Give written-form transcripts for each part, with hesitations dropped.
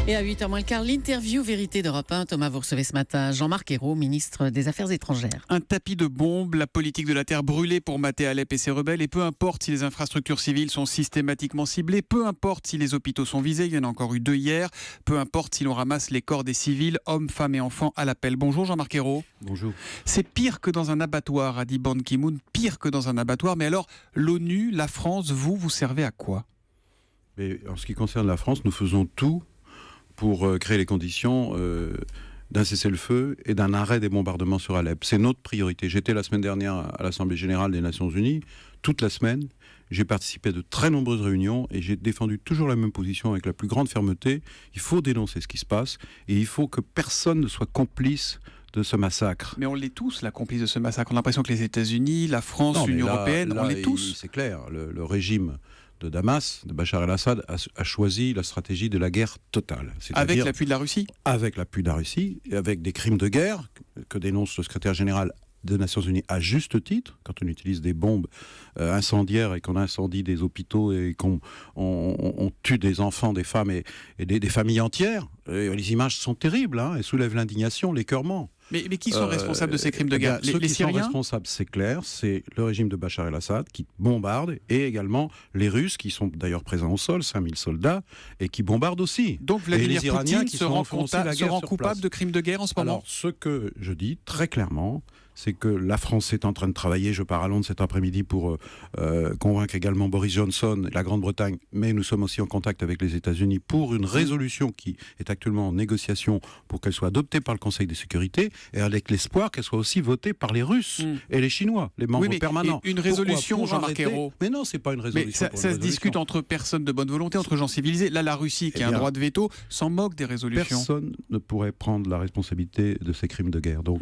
Et à 8h moins le quart, l'interview vérité d'Europe 1. Thomas, vous recevez ce matin Jean-Marc Ayrault, ministre des Affaires étrangères. Un tapis de bombes, la politique de la terre brûlée pour mater Alep et ses rebelles. Et peu importe si les infrastructures civiles sont systématiquement ciblées, peu importe si les hôpitaux sont visés, il y en a encore eu 2 hier, peu importe si l'on ramasse les corps des civils, hommes, femmes et enfants à l'appel. Bonjour Jean-Marc Ayrault. Bonjour. C'est pire que dans un abattoir, a dit Ban Ki-moon, pire que dans un abattoir. Mais alors, l'ONU, la France, vous servez à quoi ? Mais en ce qui concerne la France, nous faisons tout pour créer les conditions d'un cessez-le-feu et d'un arrêt des bombardements sur Alep. C'est notre priorité. J'étais la semaine dernière à l'Assemblée Générale des Nations Unies, toute la semaine. J'ai participé à de très nombreuses réunions et j'ai défendu toujours la même position avec la plus grande fermeté. Il faut dénoncer ce qui se passe et il faut que personne ne soit complice de ce massacre. Mais on l'est tous, la complice de ce massacre. On a l'impression que les États-Unis, la France, l'Union européenne, on l'est tous. C'est clair, le régime de Damas, de Bachar el-Assad, a choisi la stratégie de la guerre totale. Avec l'appui de la Russie ? Avec l'appui de la Russie, et avec des crimes de guerre que dénonce le secrétaire général des Nations Unies à juste titre, quand on utilise des bombes incendiaires et qu'on incendie des hôpitaux et qu'on tue des enfants, des femmes et des familles entières. Les images sont terribles, elles soulèvent l'indignation, l'écœurement. Mais qui sont responsables de ces crimes de guerre ? Ceux les qui Syriens ? sont responsables, c'est clair, c'est le régime de Bachar el-Assad qui bombarde, et également les Russes qui sont d'ailleurs présents au sol, 5000 soldats, et qui bombardent aussi. Donc Vladimir et les Iraniens Poutine qui se rend coupable de crimes de guerre en ce moment ? Alors, ce que je dis très clairement, c'est que la France est en train de travailler. Je pars à Londres cet après-midi pour convaincre également Boris Johnson, la Grande-Bretagne, mais nous sommes aussi en contact avec les États-Unis pour une résolution qui est actuellement en négociation pour qu'elle soit adoptée par le Conseil de sécurité et avec l'espoir qu'elle soit aussi votée par les Russes et les Chinois, les membres permanents. Une résolution, Jean-Marc Ayrault. Mais non, c'est pas une résolution. Mais ça se discute entre personnes de bonne volonté, entre gens civilisés. Là, la Russie, qui a un droit de veto, s'en moque des résolutions. Personne ne pourrait prendre la responsabilité de ces crimes de guerre, donc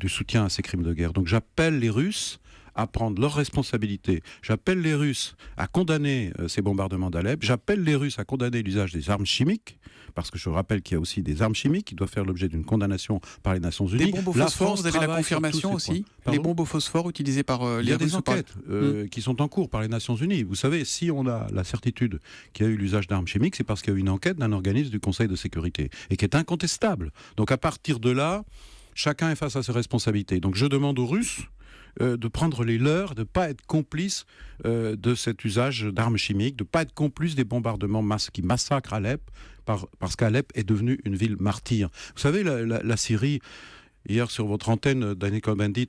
du soutien à ces crimes de guerre. Donc j'appelle les Russes à prendre leurs responsabilités. J'appelle les Russes à condamner ces bombardements d'Alep. J'appelle les Russes à condamner l'usage des armes chimiques, parce que je rappelle qu'il y a aussi des armes chimiques qui doivent faire l'objet d'une condamnation par les Nations Unies. Des bombes au phosphore, vous avez la confirmation aussi ? Les bombes au phosphore utilisées par les Russes ? Il y a des enquêtes qui sont en cours par les Nations Unies. Vous savez, si on a la certitude qu'il y a eu l'usage d'armes chimiques, c'est parce qu'il y a eu une enquête d'un organisme du Conseil de sécurité, et qui est incontestable. Donc à partir de là, chacun est face à ses responsabilités. Donc je demande aux Russes de prendre les leurs, de ne pas être complices de cet usage d'armes chimiques, de ne pas être complices des bombardements qui massacrent Alep, parce qu'Alep est devenue une ville martyre. Vous savez, la Syrie... Hier, sur votre antenne, Daniel Cohn-Bendit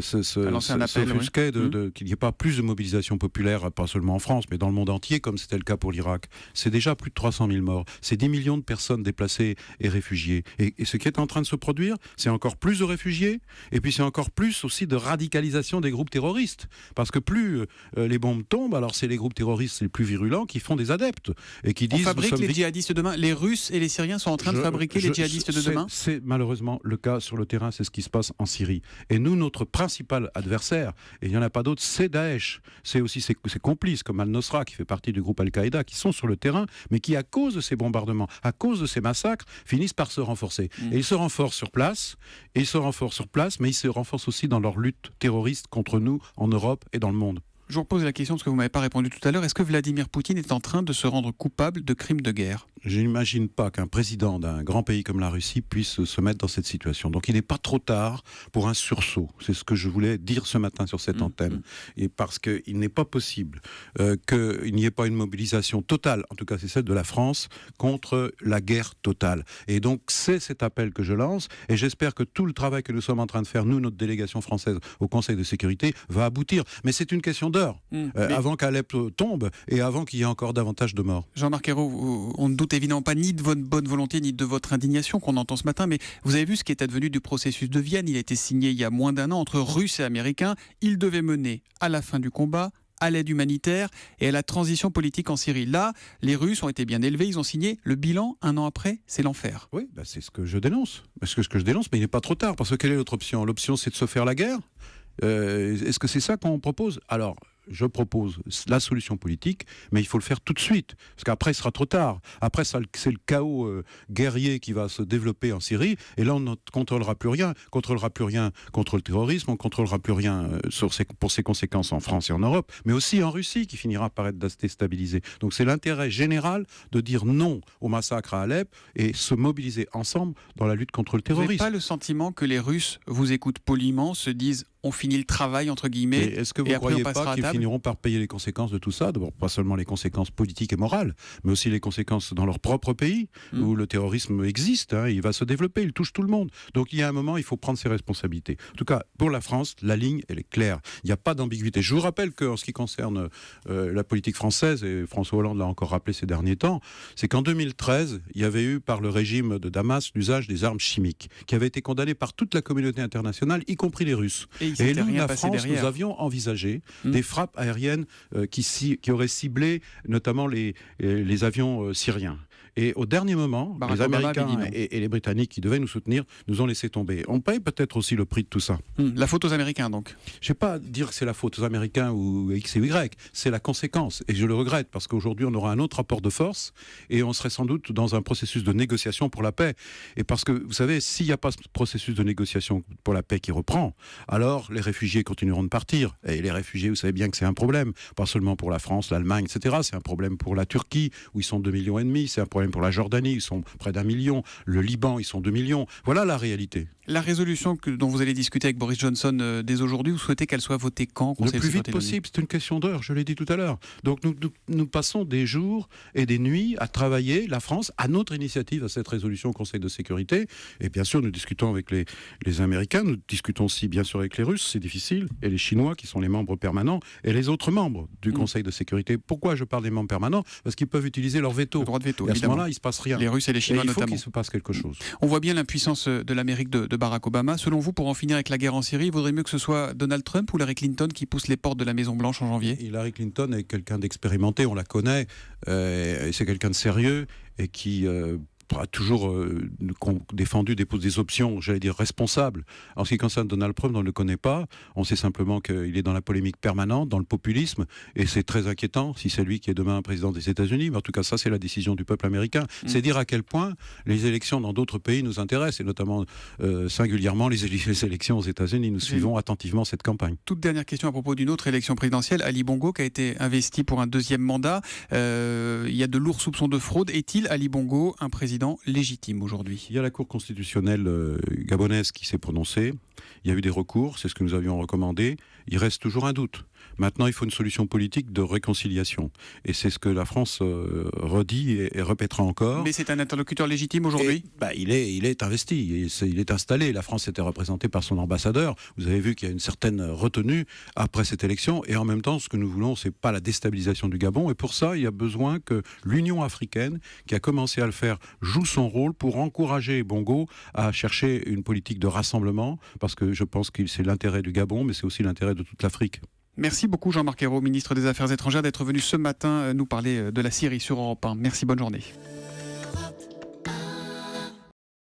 s'offusquait qu'il n'y ait pas plus de mobilisation populaire, pas seulement en France, mais dans le monde entier, comme c'était le cas pour l'Irak. C'est déjà plus de 300 000 morts. C'est 10 millions de personnes déplacées et réfugiées. Et ce qui est en train de se produire, c'est encore plus de réfugiés, et puis c'est encore plus aussi de radicalisation des groupes terroristes. Parce que plus les bombes tombent, alors c'est les groupes terroristes les plus virulents qui font des adeptes, et qui disent... On fabrique les djihadistes de demain. Les Russes et les Syriens sont en train de fabriquer les djihadistes de demain ? C'est malheureusement le cas sur le terrain, c'est ce qui se passe en Syrie. Et nous, notre principal adversaire, et il n'y en a pas d'autre, c'est Daesh. C'est aussi ses complices, comme Al-Nosra, qui fait partie du groupe Al-Qaïda, qui sont sur le terrain, mais qui, à cause de ces bombardements, à cause de ces massacres, finissent par se renforcer. Et ils se renforcent sur place, mais ils se renforcent aussi dans leur lutte terroriste contre nous, en Europe et dans le monde. Je vous repose la question, parce que vous ne m'avez pas répondu tout à l'heure. Est-ce que Vladimir Poutine est en train de se rendre coupable de crimes de guerre ? Je n'imagine pas qu'un président d'un grand pays comme la Russie puisse se mettre dans cette situation. Donc il n'est pas trop tard pour un sursaut. C'est ce que je voulais dire ce matin sur cette antenne. Et parce qu'il n'est pas possible qu'il n'y ait pas une mobilisation totale, en tout cas c'est celle de la France, contre la guerre totale. Et donc c'est cet appel que je lance, et j'espère que tout le travail que nous sommes en train de faire, nous, notre délégation française au Conseil de sécurité, va aboutir. Mais c'est une question d'heure, avant qu'Alep tombe et avant qu'il y ait encore davantage de morts. Jean-Marc Ayrault, on ne doute évidemment pas ni de votre bonne volonté ni de votre indignation qu'on entend ce matin, mais vous avez vu ce qui est advenu du processus de Vienne. Il a été signé il y a moins d'1 an entre Russes et Américains. Il devait mener à la fin du combat, à l'aide humanitaire et à la transition politique en Syrie. Là, les Russes ont été bien élevés, ils ont signé. Le bilan, 1 an après, c'est l'enfer. Oui, c'est ce que je dénonce. Mais il n'est pas trop tard, parce que quelle est l'autre option ? L'option, c'est de se faire la guerre. Est-ce que c'est ça qu'on propose ? Alors, je propose la solution politique, mais il faut le faire tout de suite, parce qu'après, il sera trop tard. Après, c'est le chaos guerrier qui va se développer en Syrie, et là, on ne contrôlera plus rien. On contrôlera plus rien contre le terrorisme, on ne contrôlera plus rien pour ses conséquences en France et en Europe, mais aussi en Russie, qui finira par être déstabilisée. Donc c'est l'intérêt général de dire non au massacre à Alep et se mobiliser ensemble dans la lutte contre le Vous n'avez terrorisme. pas le sentiment que les Russes vous écoutent poliment, se disent on finit le travail entre guillemets, Et est-ce que vous et ne après croyez on passera pas à qu'ils table? finiront par payer les conséquences de tout ça? D'abord, pas seulement les conséquences politiques et morales, mais aussi les conséquences dans leur propre pays, où le terrorisme existe, hein, il va se développer, il touche tout le monde. Donc il y a un moment, il faut prendre ses responsabilités. En tout cas, pour la France, la ligne, elle est claire. Il n'y a pas d'ambiguïté. Je vous rappelle qu'en ce qui concerne la politique française, et François Hollande l'a encore rappelé ces derniers temps, c'est qu'en 2013, il y avait eu par le régime de Damas l'usage des armes chimiques, qui avait été condamné par toute la communauté internationale, y compris les Russes. Et il Et s'était nous, rien la passé France, derrière. nous avions envisagé des frappes aériennes qui auraient ciblé notamment les avions syriens. Et au dernier moment, Barack les Obama Américains avait dit non. et les Britanniques qui devaient nous soutenir nous ont laissé tomber. On paye peut-être aussi le prix de tout ça. La faute aux Américains donc. Je ne vais pas dire que c'est la faute aux Américains ou X et Y, c'est la conséquence. Et je le regrette parce qu'aujourd'hui, on aura un autre rapport de force et on serait sans doute dans un processus de négociation pour la paix. Et parce que, vous savez, s'il n'y a pas ce processus de négociation pour la paix qui reprend, alors les réfugiés continueront de partir. Et les réfugiés, vous savez bien que c'est un problème, pas seulement pour la France, l'Allemagne, etc. C'est un problème pour la Turquie, où ils sont 2,5 millions. C'est un problème pour la Jordanie, ils sont près d'1 million. Le Liban, ils sont 2 millions. Voilà la réalité. La résolution dont vous allez discuter avec Boris Johnson dès aujourd'hui, vous souhaitez qu'elle soit votée quand au Le Conseil de plus vite sécurité de l'ONU? possible, c'est une question d'heure, je l'ai dit tout à l'heure. Donc nous passons des jours et des nuits à travailler, la France, à notre initiative, à cette résolution au Conseil de sécurité. Et bien sûr, nous discutons avec les Américains, nous discutons aussi bien sûr avec les Russes, c'est difficile, et les Chinois qui sont les membres permanents, et les autres membres du Conseil de sécurité. Pourquoi je parle des membres permanents? Parce qu'ils peuvent utiliser leur veto. Le droit de veto, Et à ce évidemment. moment-là, il ne se passe rien. Les Russes et les Et Chinois il faut notamment. qu'il se passe quelque chose. On voit bien l'impuissance de l'Amérique de Barack Obama. Selon vous, pour en finir avec la guerre en Syrie, il vaudrait mieux que ce soit Donald Trump ou Hillary Clinton qui pousse les portes de la Maison-Blanche en janvier? Hillary Clinton est quelqu'un d'expérimenté, on la connaît, et c'est quelqu'un de sérieux et qui a toujours défendu des options, j'allais dire, responsables. En ce qui concerne Donald Trump, on ne le connaît pas. On sait simplement qu'il est dans la polémique permanente, dans le populisme, et c'est très inquiétant si c'est lui qui est demain président des États-Unis. Mais en tout cas, ça, c'est la décision du peuple américain. C'est dire à quel point les élections dans d'autres pays nous intéressent, et notamment singulièrement les élections aux États-Unis. Nous suivons attentivement cette campagne. Toute dernière question à propos d'une autre élection présidentielle. Ali Bongo, qui a été investi pour un deuxième mandat. Il y a de lourds soupçons de fraude. Est-il, Ali Bongo, un président légitime aujourd'hui? Il y a la Cour constitutionnelle gabonaise qui s'est prononcée. Il y a eu des recours, c'est ce que nous avions recommandé. Il reste toujours un doute. Maintenant, il faut une solution politique de réconciliation. Et c'est ce que la France redit et répétera encore. Mais c'est un interlocuteur légitime aujourd'hui? Il est investi, il est installé. La France était représentée par son ambassadeur. Vous avez vu qu'il y a une certaine retenue après cette élection. Et en même temps, ce que nous voulons, c'est pas la déstabilisation du Gabon. Et pour ça, il y a besoin que l'Union africaine, qui a commencé à le faire, joue son rôle pour encourager Bongo à chercher une politique de rassemblement. Parce que je pense que c'est l'intérêt du Gabon, mais c'est aussi l'intérêt de toute l'Afrique. Merci beaucoup Jean-Marc Ayrault, ministre des Affaires étrangères, d'être venu ce matin nous parler de la Syrie sur Europe 1. Merci, bonne journée.